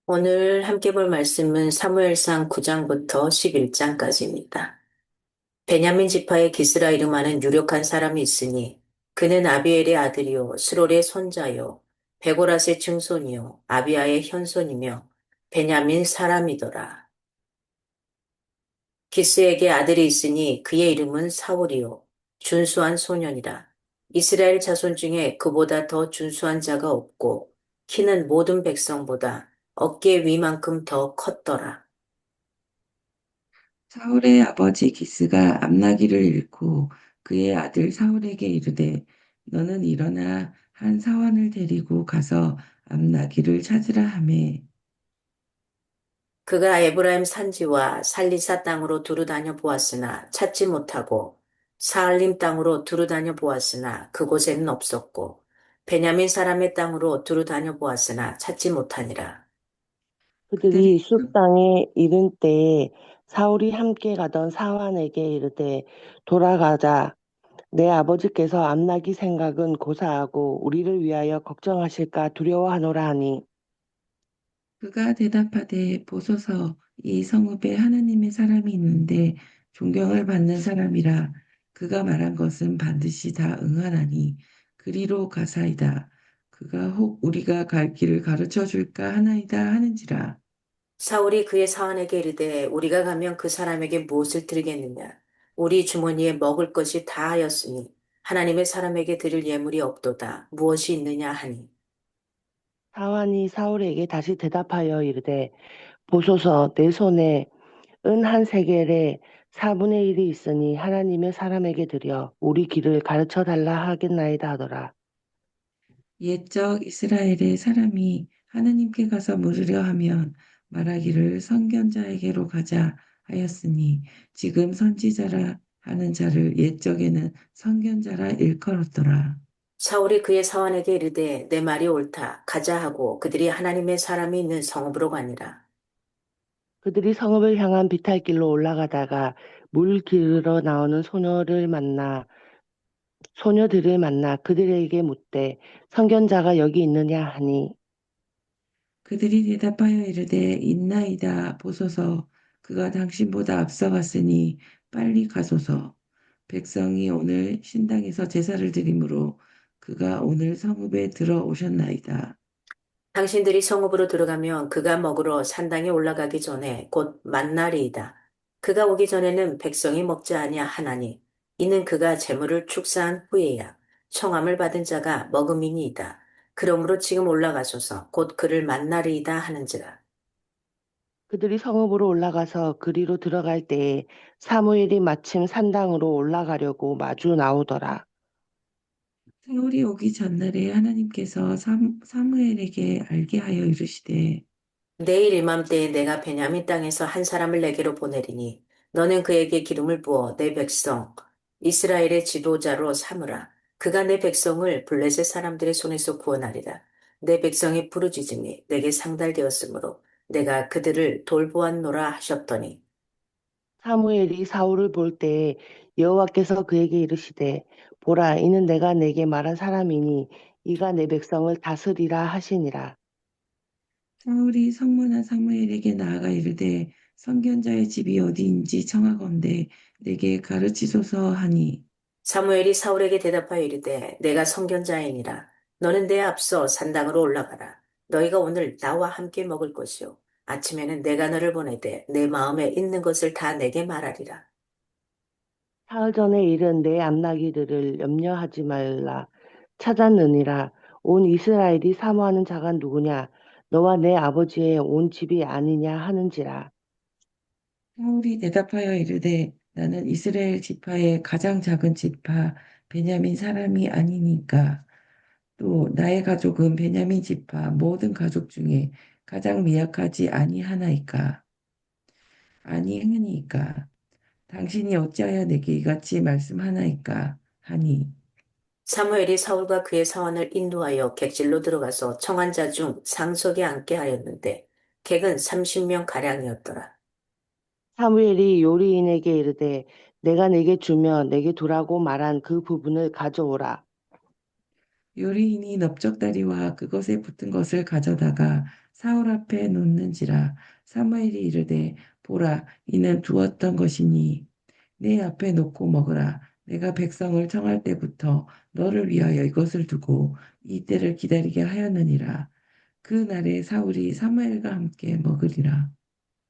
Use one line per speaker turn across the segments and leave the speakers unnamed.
오늘 함께 볼 말씀은 사무엘상 9장부터 11장까지입니다. 베냐민 지파의 기스라 이름하는 유력한 사람이 있으니 그는 아비엘의 아들이요 스롤의 손자요 베고라스의 증손이요 아비아의 현손이며 베냐민 사람이더라. 기스에게 아들이 있으니 그의 이름은 사울이요 준수한 소년이라. 이스라엘 자손 중에 그보다 더 준수한 자가 없고 키는 모든 백성보다 어깨 위만큼 더 컸더라.
사울의 아버지 기스가 암나기를 잃고 그의 아들 사울에게 이르되 너는 일어나 한 사원을 데리고 가서 암나기를 찾으라 하매
그가 에브라임 산지와 살리사 땅으로 두루다녀 보았으나 찾지 못하고 사알림 땅으로 두루다녀 보았으나 그곳에는 없었고 베냐민 사람의 땅으로 두루다녀 보았으나 찾지 못하니라.
그들이
그들이 숲 땅에 이른 때에 사울이 함께 가던 사환에게 이르되 돌아가자. 내 아버지께서 암나기 생각은 고사하고 우리를 위하여 걱정하실까 두려워하노라 하니
그가 대답하되 보소서 이 성읍에 하나님의 사람이 있는데 존경을 받는 사람이라 그가 말한 것은 반드시 다 응하나니 그리로 가사이다. 그가 혹 우리가 갈 길을 가르쳐 줄까 하나이다 하는지라.
사울이 그의 사환에게 이르되 우리가 가면 그 사람에게 무엇을 드리겠느냐? 우리 주머니에 먹을 것이 다 하였으니 하나님의 사람에게 드릴 예물이 없도다. 무엇이 있느냐 하니.
사환이 사울에게 다시 대답하여 이르되 보소서 내 손에 은 한 세겔에 4분의 1이 있으니 하나님의 사람에게 드려 우리 길을 가르쳐 달라 하겠나이다 하더라.
옛적 이스라엘의 사람이 하나님께 가서 물으려 하면 말하기를 선견자에게로 가자 하였으니 지금 선지자라 하는 자를 옛적에는 선견자라 일컬었더라.
사울이 그의 사환에게 이르되 내 말이 옳다. 가자 하고 그들이 하나님의 사람이 있는 성읍으로 가니라.
그들이 성읍을 향한 비탈길로 올라가다가 물 기르러 나오는 소녀들을 만나 그들에게 묻되 선견자가 여기 있느냐 하니
그들이 대답하여 이르되 있나이다 보소서 그가 당신보다 앞서갔으니 빨리 가소서. 백성이 오늘 신당에서 제사를 드리므로 그가 오늘 성읍에 들어오셨나이다.
당신들이 성읍으로 들어가면 그가 먹으러 산당에 올라가기 전에 곧 만날이이다. 그가 오기 전에는 백성이 먹지 아니하나니 이는 그가 재물을 축사한 후에야 청함을 받은 자가 먹음이니이다. 그러므로 지금 올라가소서 곧 그를 만나리이다 하는지라.
그들이 성읍으로 올라가서 그리로 들어갈 때에 사무엘이 마침 산당으로 올라가려고 마주 나오더라.
사울이 오기 전날에 하나님께서 사무엘에게 알게 하여 이르시되
내일 이맘때에 내가 베냐민 땅에서 한 사람을 내게로 보내리니 너는 그에게 기름을 부어 내 백성 이스라엘의 지도자로 삼으라. 그가 내 백성을 블레셋 사람들의 손에서 구원하리라. 내 백성이 부르짖음이 내게 상달되었으므로 내가 그들을 돌보았노라 하셨더니
사무엘이 사울을 볼 때에 여호와께서 그에게 이르시되 보라 이는 내가 내게 말한 사람이니 이가 내 백성을 다스리라 하시니라.
사울이 성문한 사무엘에게 나아가 이르되 선견자의 집이 어디인지 청하건대 내게 가르치소서 하니
사무엘이 사울에게 대답하여 이르되 내가 선견자이니라. 너는 내 앞서 산당으로 올라가라. 너희가 오늘 나와 함께 먹을 것이요. 아침에는 내가 너를 보내되 내 마음에 있는 것을 다 내게 말하리라.
사흘 전에 일은 내 암나기들을 염려하지 말라. 찾았느니라. 온 이스라엘이 사모하는 자가 누구냐? 너와 내 아버지의 온 집이 아니냐 하는지라.
사울이 대답하여 이르되 나는 이스라엘 지파의 가장 작은 지파 베냐민 사람이 아니니까 또 나의 가족은 베냐민 지파 모든 가족 중에 가장 미약하지 아니하나이까 아니하니까 당신이 어찌하여 내게 이같이 말씀하나이까 하니
사무엘이 사울과 그의 사원을 인도하여 객실로 들어가서 청한 자 중 상석에 앉게 하였는데 객은 30명 가량이었더라.
사무엘이 요리인에게 이르되 내가 내게 주며 내게 두라고 말한 그 부분을 가져오라.
요리인이 넓적다리와 그것에 붙은 것을 가져다가 사울 앞에 놓는지라. 사무엘이 이르되 보라 이는 두었던 것이니 내 앞에 놓고 먹으라. 내가 백성을 청할 때부터 너를 위하여 이것을 두고 이 때를 기다리게 하였느니라. 그 날에 사울이 사무엘과 함께 먹으리라.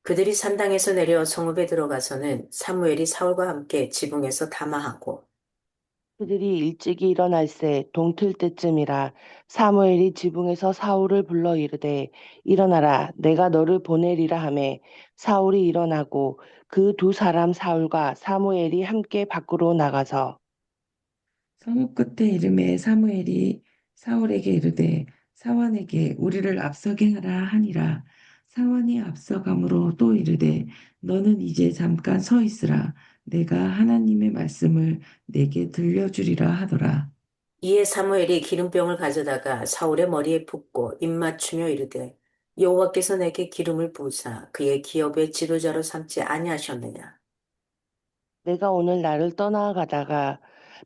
그들이 산당에서 내려 성읍에 들어가서는 사무엘이 사울과 함께 지붕에서 담화하고
그들이 일찍이 일어날새 동틀 때쯤이라 사무엘이 지붕에서 사울을 불러 이르되 일어나라 내가 너를 보내리라 하매 사울이 일어나고 그 두 사람 사울과 사무엘이 함께 밖으로 나가서
성읍 끝에 이름에 사무엘이 사울에게 이르되 사원에게 우리를 앞서게 하라 하니라. 사원이 앞서감으로 또 이르되 너는 이제 잠깐 서 있으라. 내가 하나님의 말씀을 내게 들려주리라 하더라.
이에 사무엘이 기름병을 가져다가 사울의 머리에 붓고 입맞추며 이르되 여호와께서 내게 기름을 부으사 그의 기업의 지도자로 삼지 아니하셨느냐.
내가 오늘 나를 떠나가다가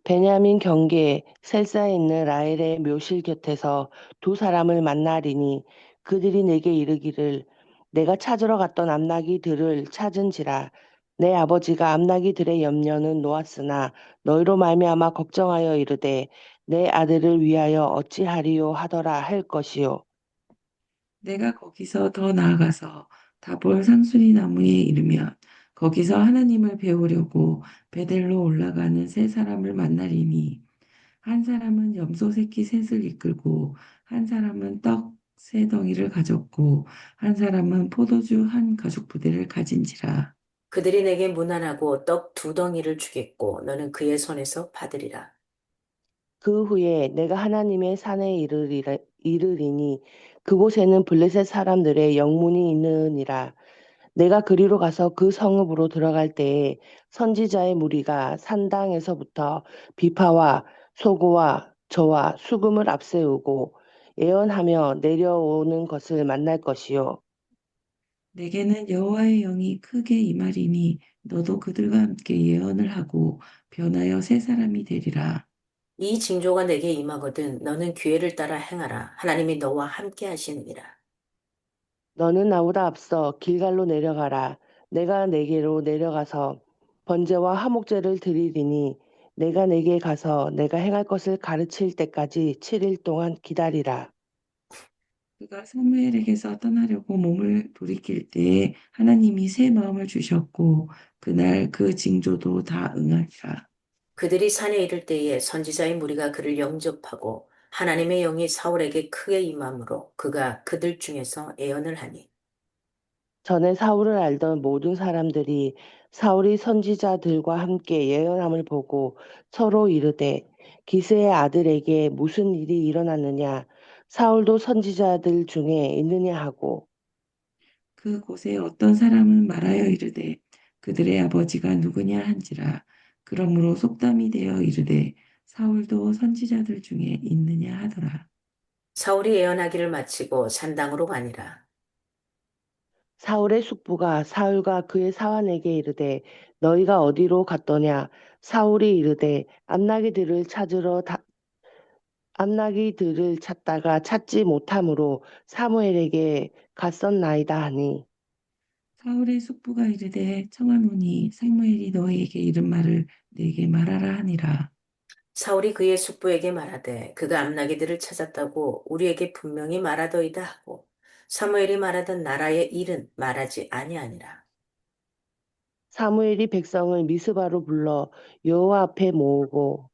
베냐민 경계 셀사에 있는 라헬의 묘실 곁에서 두 사람을 만나리니 그들이 내게 이르기를 내가 찾으러 갔던 암나기들을 찾은지라 내 아버지가 암나기들의 염려는 놓았으나 너희로 말미암아 걱정하여 이르되 내 아들을 위하여 어찌하리요 하더라 할 것이요.
내가 거기서 더 나아가서 다볼 상수리 나무에 이르면 거기서 하나님을 배우려고 베델로 올라가는 세 사람을 만나리니 한 사람은 염소 새끼 셋을 이끌고 한 사람은 떡 세 덩이를 가졌고 한 사람은 포도주 한 가죽 부대를 가진지라.
그들이 내게 무난하고 떡 두 덩이를 주겠고 너는 그의 손에서 받으리라.
그 후에 내가 하나님의 산에 이르리니 그곳에는 블레셋 사람들의 영문이 있느니라. 내가 그리로 가서 그 성읍으로 들어갈 때에 선지자의 무리가 산당에서부터 비파와 소고와 저와 수금을 앞세우고 예언하며 내려오는 것을 만날 것이요.
내게는 여호와의 영이 크게 임하리니 너도 그들과 함께 예언을 하고 변하여 새 사람이 되리라.
이 징조가 내게 임하거든 너는 기회를 따라 행하라. 하나님이 너와 함께 하시느니라.
너는 나보다 앞서 길갈로 내려가라. 내가 내게로 내려가서 번제와 화목제를 드리리니 내가 내게 가서 내가 행할 것을 가르칠 때까지 7일 동안 기다리라.
그가 사무엘에게서 떠나려고 몸을 돌이킬 때에 하나님이 새 마음을 주셨고 그날 그 징조도 다 응하리라.
그들이 산에 이를 때에 선지자의 무리가 그를 영접하고 하나님의 영이 사울에게 크게 임함으로 그가 그들 중에서 예언을 하니
전에 사울을 알던 모든 사람들이 사울이 선지자들과 함께 예언함을 보고 서로 이르되 기스의 아들에게 무슨 일이 일어났느냐 사울도 선지자들 중에 있느냐 하고
그 곳에 어떤 사람은 말하여 이르되 그들의 아버지가 누구냐 한지라. 그러므로 속담이 되어 이르되 사울도 선지자들 중에 있느냐 하더라.
사울이 예언하기를 마치고 산당으로 가니라.
사울의 숙부가 사울과 그의 사환에게 이르되 너희가 어디로 갔더냐 사울이 이르되 암나기들을 찾다가 찾지 못함으로 사무엘에게 갔었나이다 하니
사울의 숙부가 이르되 청하노니 사무엘이 너희에게 이른 말을 내게 말하라 하니라.
사울이 그의 숙부에게 말하되 그가 암나기들을 찾았다고 우리에게 분명히 말하더이다 하고 사무엘이 말하던 나라의 일은 말하지 아니하니라.
사무엘이 백성을 미스바로 불러 여호와 앞에 모으고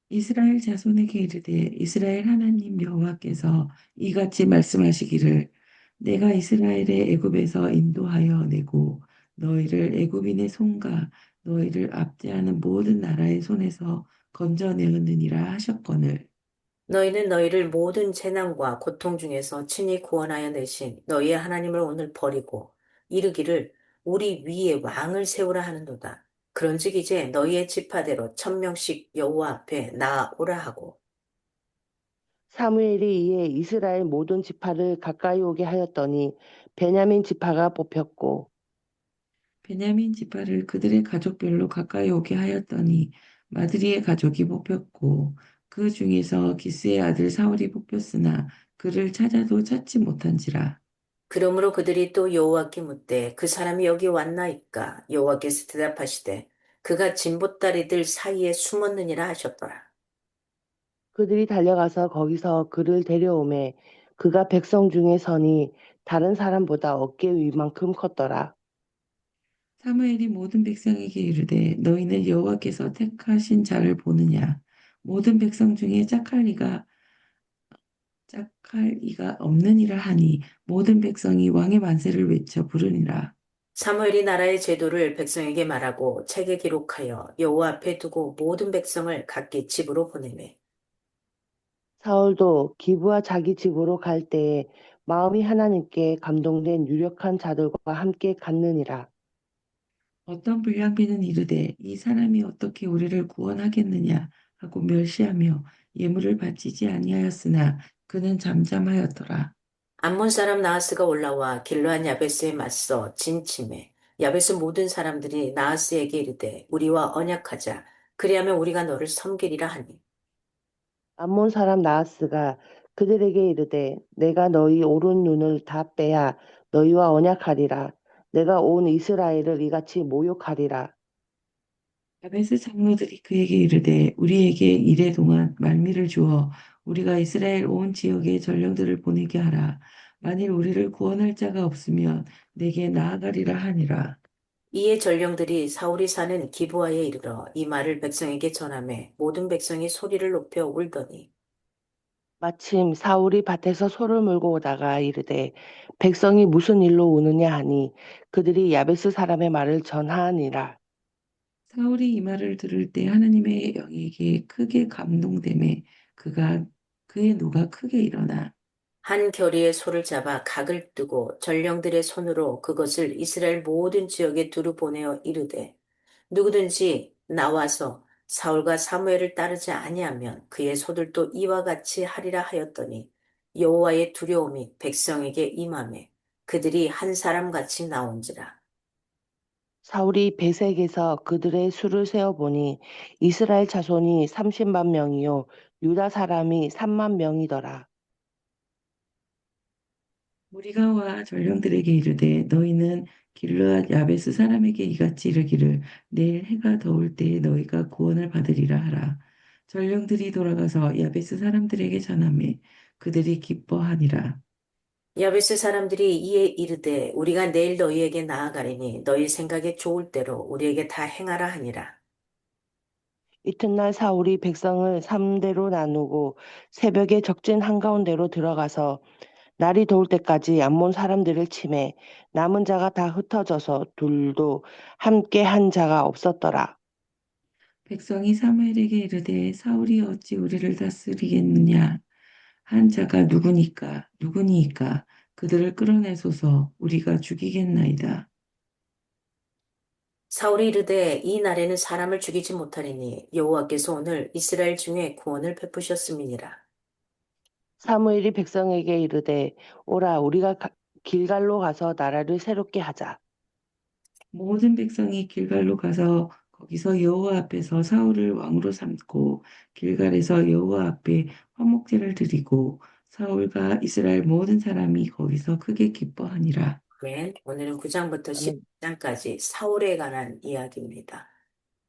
이스라엘 자손에게 이르되 이스라엘 하나님 여호와께서 이같이 말씀하시기를 내가 이스라엘의 애굽에서 인도하여 내고 너희를 애굽인의 손과 너희를 압제하는 모든 나라의 손에서 건져내었느니라 하셨거늘
너희는 너희를 모든 재난과 고통 중에서 친히 구원하여 내신 너희의 하나님을 오늘 버리고 이르기를 우리 위에 왕을 세우라 하는도다. 그런즉 이제 너희의 지파대로 1,000명씩 여호와 앞에 나아오라 하고
사무엘이 이에 이스라엘 모든 지파를 가까이 오게 하였더니 베냐민 지파가 뽑혔고
베냐민 지파를 그들의 가족별로 가까이 오게 하였더니 마드리의 가족이 뽑혔고 그 중에서 기스의 아들 사울이 뽑혔으나 그를 찾아도 찾지 못한지라.
그러므로 그들이 또 여호와께 묻되 그 사람이 여기 왔나이까? 여호와께서 대답하시되 그가 진보다리들 사이에 숨었느니라 하셨더라.
그들이 달려가서 거기서 그를 데려오매 그가 백성 중에 서니 다른 사람보다 어깨 위만큼 컸더라.
사무엘이 모든 백성에게 이르되 너희는 여호와께서 택하신 자를 보느냐? 모든 백성 중에 짝할 이가 없느니라 하니 모든 백성이 왕의 만세를 외쳐 부르니라.
사무엘이 나라의 제도를 백성에게 말하고 책에 기록하여 여호와 앞에 두고 모든 백성을 각기 집으로 보내매
사울도 기브와 자기 집으로 갈 때에 마음이 하나님께 감동된 유력한 자들과 함께 갔느니라.
어떤 불량배는 이르되 이 사람이 어떻게 우리를 구원하겠느냐 하고 멸시하며 예물을 바치지 아니하였으나 그는 잠잠하였더라.
암몬 사람 나하스가 올라와 길르한 야베스에 맞서 진침해 야베스 모든 사람들이 나하스에게 이르되 우리와 언약하자 그리하면 우리가 너를 섬기리라 하니
암몬 사람 나하스가 그들에게 이르되 내가 너희 오른 눈을 다 빼야 너희와 언약하리라. 내가 온 이스라엘을 이같이 모욕하리라.
야베스 장로들이 그에게 이르되 우리에게 이래 동안 말미를 주어 우리가 이스라엘 온 지역에 전령들을 보내게 하라. 만일 우리를 구원할 자가 없으면 내게 나아가리라 하니라.
이에 전령들이 사울이 사는 기브아에 이르러 이 말을 백성에게 전하매 모든 백성이 소리를 높여 울더니
마침 사울이 밭에서 소를 물고 오다가 이르되 백성이 무슨 일로 우느냐 하니 그들이 야베스 사람의 말을 전하니라.
사울이 이 말을 들을 때 하나님의 영에게 크게 감동되매 그가 그의 노가 크게 일어나
한 겨리의 소를 잡아 각을 뜨고 전령들의 손으로 그것을 이스라엘 모든 지역에 두루 보내어 이르되 누구든지 나와서 사울과 사무엘을 따르지 아니하면 그의 소들도 이와 같이 하리라 하였더니 여호와의 두려움이 백성에게 임하매 그들이 한 사람 같이 나온지라.
사울이 베색에서 그들의 수를 세어보니 이스라엘 자손이 30만 명이요 유다 사람이 3만 명이더라.
우리가 와 전령들에게 이르되 너희는 길르앗 야베스 사람에게 이같이 이르기를 내일 해가 더울 때에 너희가 구원을 받으리라 하라. 전령들이 돌아가서 야베스 사람들에게 전하매 그들이 기뻐하니라.
야베스 사람들이 이에 이르되 우리가 내일 너희에게 나아가리니 너희 생각에 좋을 대로 우리에게 다 행하라 하니라.
이튿날 사울이 백성을 3대로 나누고 새벽에 적진 한가운데로 들어가서 날이 더울 때까지 암몬 사람들을 치매 남은 자가 다 흩어져서 둘도 함께 한 자가 없었더라.
백성이 사무엘에게 이르되 사울이 어찌 우리를 다스리겠느냐 한 자가 누구니까 그들을 끌어내소서 우리가 죽이겠나이다.
사울이 이르되 이 날에는 사람을 죽이지 못하리니 여호와께서 오늘 이스라엘 중에 구원을 베푸셨음이니라.
사무엘이 백성에게 이르되 오라 우리가 길갈로 가서 나라를 새롭게 하자.
모든 백성이 길갈로 가서 거기서 여호와 앞에서 사울을 왕으로 삼고 길갈에서 여호와 앞에 화목제를 드리고 사울과 이스라엘 모든 사람이 거기서 크게 기뻐하니라.
아멘. 오늘은 9장부터
아멘.
10장까지 사울에 관한 이야기입니다.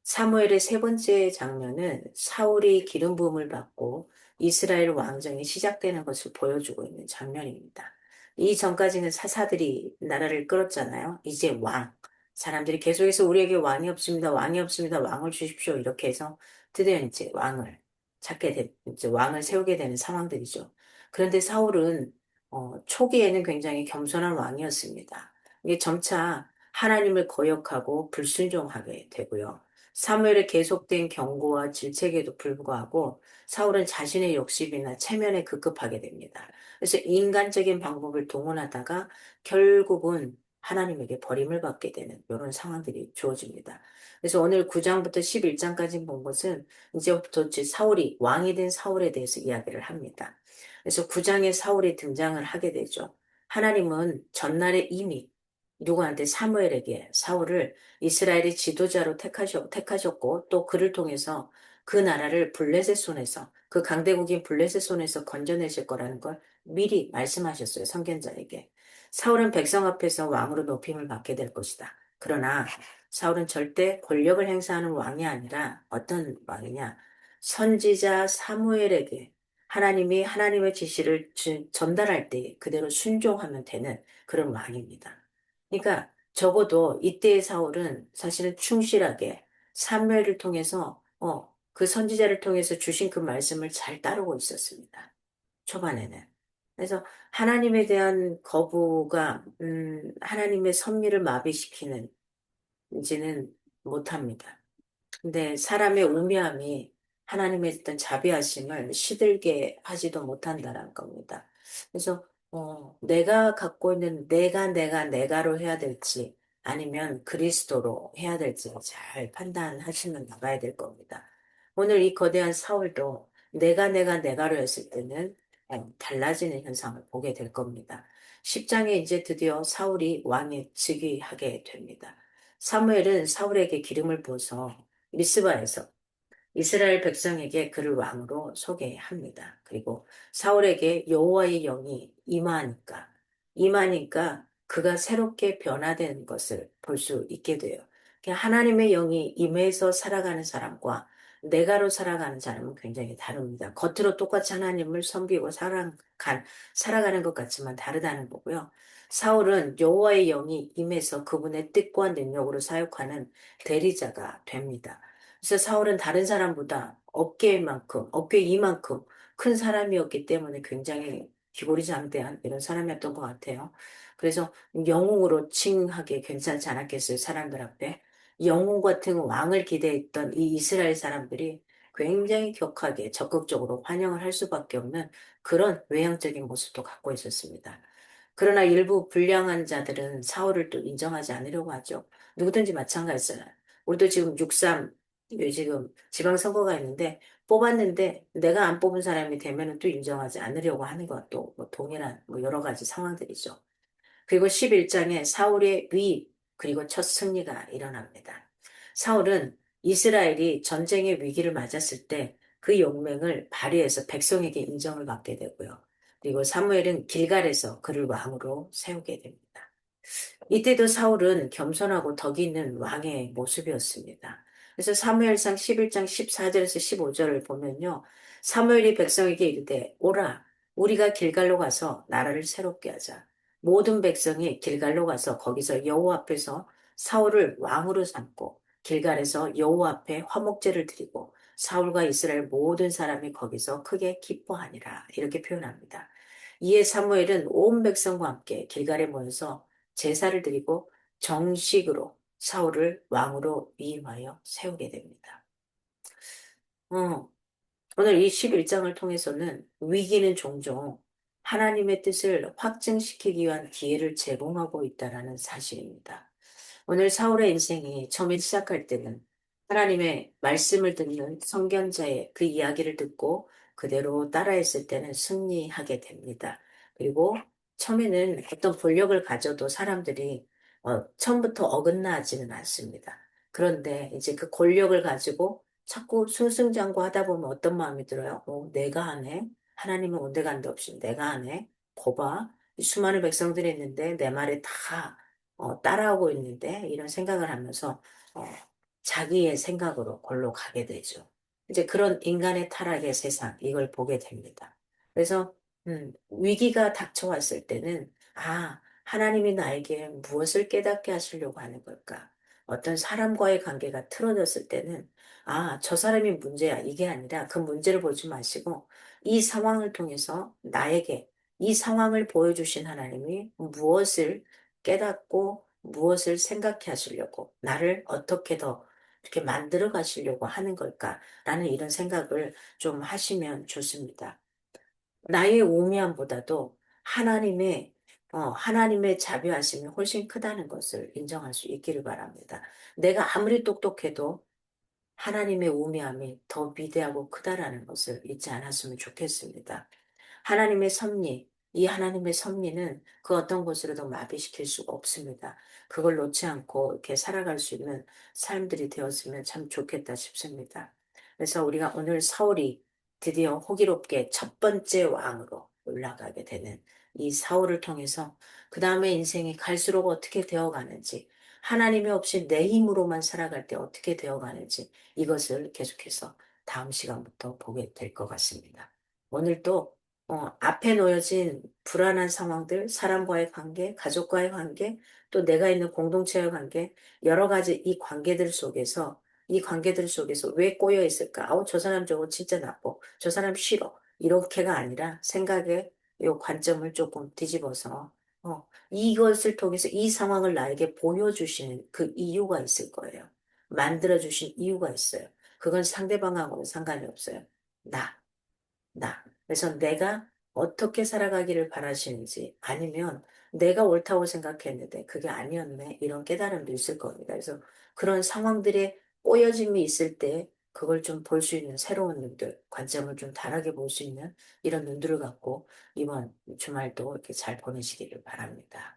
사무엘의 세 번째 장면은 사울이 기름 부음을 받고 이스라엘 왕정이 시작되는 것을 보여주고 있는 장면입니다. 이 전까지는 사사들이 나라를 끌었잖아요. 이제 왕. 사람들이 계속해서 우리에게 왕이 없습니다. 왕이 없습니다. 왕을 주십시오. 이렇게 해서 드디어 이제 왕을 이제 왕을 세우게 되는 상황들이죠. 그런데 사울은 초기에는 굉장히 겸손한 왕이었습니다. 이게 점차 하나님을 거역하고 불순종하게 되고요. 사무엘의 계속된 경고와 질책에도 불구하고 사울은 자신의 욕심이나 체면에 급급하게 됩니다. 그래서 인간적인 방법을 동원하다가 결국은 하나님에게 버림을 받게 되는 이런 상황들이 주어집니다. 그래서 오늘 9장부터 11장까지 본 것은 이제부터 사울이 왕이 된 사울에 대해서 이야기를 합니다. 그래서 9장에 사울이 등장을 하게 되죠. 하나님은 전날에 이미 누구한테 사무엘에게 사울을 이스라엘의 지도자로 택하셨고 또 그를 통해서 그 나라를 블레셋 손에서 그 강대국인 블레셋 손에서 건져내실 거라는 걸 미리 말씀하셨어요, 선견자에게. 사울은 백성 앞에서 왕으로 높임을 받게 될 것이다. 그러나 사울은 절대 권력을 행사하는 왕이 아니라 어떤 왕이냐? 선지자 사무엘에게 하나님이 하나님의 지시를 전달할 때 그대로 순종하면 되는 그런 왕입니다. 그러니까 적어도 이때의 사울은 사실은 충실하게 사무엘을 통해서 그 선지자를 통해서 주신 그 말씀을 잘 따르고 있었습니다. 초반에는. 그래서 하나님에 대한 거부가 하나님의 섭리를 마비시키는 이제는 못합니다. 근데 사람의 우매함이 하나님의 어떤 자비하심을 시들게 하지도 못한다는 겁니다. 그래서 내가 갖고 있는 내가로 해야 될지 아니면 그리스도로 해야 될지 잘 판단하시면 나가야 될 겁니다. 오늘 이 거대한 사울도 내가로 했을 때는 달라지는 현상을 보게 될 겁니다. 10장에 이제 드디어 사울이 왕에 즉위하게 됩니다. 사무엘은 사울에게 기름을 부어서 미스바에서 이스라엘 백성에게 그를 왕으로 소개합니다. 그리고 사울에게 여호와의 영이 임하니까 그가 새롭게 변화된 것을 볼 수 있게 돼요. 그러니까 하나님의 영이 임해서 살아가는 사람과 내가로 살아가는 사람은 굉장히 다릅니다. 겉으로 똑같이 하나님을 섬기고 살아가는 것 같지만 다르다는 거고요. 사울은 여호와의 영이 임해서 그분의 뜻과 능력으로 사역하는 대리자가 됩니다. 그래서 사울은 다른 사람보다 어깨 이만큼 큰 사람이었기 때문에 굉장히 기고리장대한 이런 사람이었던 것 같아요. 그래서 영웅으로 칭하기 괜찮지 않았겠어요, 사람들 앞에. 영웅 같은 왕을 기대했던 이 이스라엘 사람들이 굉장히 격하게 적극적으로 환영을 할 수밖에 없는 그런 외형적인 모습도 갖고 있었습니다. 그러나 일부 불량한 자들은 사울을 또 인정하지 않으려고 하죠. 누구든지 마찬가지잖아요. 우리도 지금 6.3 지금 지방선거가 있는데 뽑았는데 내가 안 뽑은 사람이 되면은 또 인정하지 않으려고 하는 것도 뭐 동일한 뭐 여러 가지 상황들이죠. 그리고 11장에 사울의 그리고 첫 승리가 일어납니다. 사울은 이스라엘이 전쟁의 위기를 맞았을 때 그 용맹을 발휘해서 백성에게 인정을 받게 되고요. 그리고 사무엘은 길갈에서 그를 왕으로 세우게 됩니다. 이때도 사울은 겸손하고 덕이 있는 왕의 모습이었습니다. 그래서 사무엘상 11장 14절에서 15절을 보면요. 사무엘이 백성에게 이르되 오라 우리가 길갈로 가서 나라를 새롭게 하자. 모든 백성이 길갈로 가서 거기서 여호와 앞에서 사울을 왕으로 삼고 길갈에서 여호와 앞에 화목제를 드리고 사울과 이스라엘 모든 사람이 거기서 크게 기뻐하니라. 이렇게 표현합니다. 이에 사무엘은 온 백성과 함께 길갈에 모여서 제사를 드리고 정식으로 사울을 왕으로 위임하여 세우게 됩니다. 어, 오늘 이 11장을 통해서는 위기는 종종 하나님의 뜻을 확증시키기 위한 기회를 제공하고 있다는 사실입니다. 오늘 사울의 인생이 처음에 시작할 때는 하나님의 말씀을 듣는 선견자의 그 이야기를 듣고 그대로 따라했을 때는 승리하게 됩니다. 그리고 처음에는 어떤 권력을 가져도 사람들이 처음부터 어긋나지는 않습니다. 그런데 이제 그 권력을 가지고 자꾸 승승장구하다 보면 어떤 마음이 들어요? 내가 하네? 하나님은 온데간데 없이 내가 하네? 거봐. 이 수많은 백성들이 있는데 내 말에 다 따라오고 있는데 이런 생각을 하면서 어, 자기의 생각으로 골로 가게 되죠. 이제 그런 인간의 타락의 세상 이걸 보게 됩니다. 그래서 위기가 닥쳐왔을 때는 하나님이 나에게 무엇을 깨닫게 하시려고 하는 걸까? 어떤 사람과의 관계가 틀어졌을 때는 저 사람이 문제야 이게 아니라 그 문제를 보지 마시고 이 상황을 통해서 나에게 이 상황을 보여주신 하나님이 무엇을 깨닫고 무엇을 생각해 하시려고 나를 어떻게 더 이렇게 만들어 가시려고 하는 걸까라는 이런 생각을 좀 하시면 좋습니다. 나의 우매함보다도 하나님의 자비하심이 훨씬 크다는 것을 인정할 수 있기를 바랍니다. 내가 아무리 똑똑해도 하나님의 우매함이 더 위대하고 크다라는 것을 잊지 않았으면 좋겠습니다. 이 하나님의 섭리는 그 어떤 것으로도 마비시킬 수가 없습니다. 그걸 놓지 않고 이렇게 살아갈 수 있는 삶들이 되었으면 참 좋겠다 싶습니다. 그래서 우리가 오늘 사울이 드디어 호기롭게 첫 번째 왕으로 올라가게 되는 이 사울을 통해서 그 다음에 인생이 갈수록 어떻게 되어가는지, 하나님이 없이 내 힘으로만 살아갈 때 어떻게 되어가는지, 이것을 계속해서 다음 시간부터 보게 될 것 같습니다. 오늘도 앞에 놓여진 불안한 상황들, 사람과의 관계, 가족과의 관계, 또 내가 있는 공동체의 관계, 여러 가지 이 관계들 속에서 왜 꼬여 있을까? 아우, 저 사람 저거 진짜 나빠. 저 사람 싫어. 이렇게가 아니라 생각의 요 관점을 조금 뒤집어서, 이것을 통해서 이 상황을 나에게 보여주시는 그 이유가 있을 거예요. 만들어주신 이유가 있어요. 그건 상대방하고는 상관이 없어요. 나. 그래서 내가 어떻게 살아가기를 바라시는지, 아니면 내가 옳다고 생각했는데 그게 아니었네, 이런 깨달음도 있을 겁니다. 그래서 그런 상황들에 꼬여짐이 있을 때 그걸 좀 볼 수 있는 새로운 눈들, 관점을 좀 다르게 볼 수 있는 이런 눈들을 갖고 이번 주말도 이렇게 잘 보내시기를 바랍니다.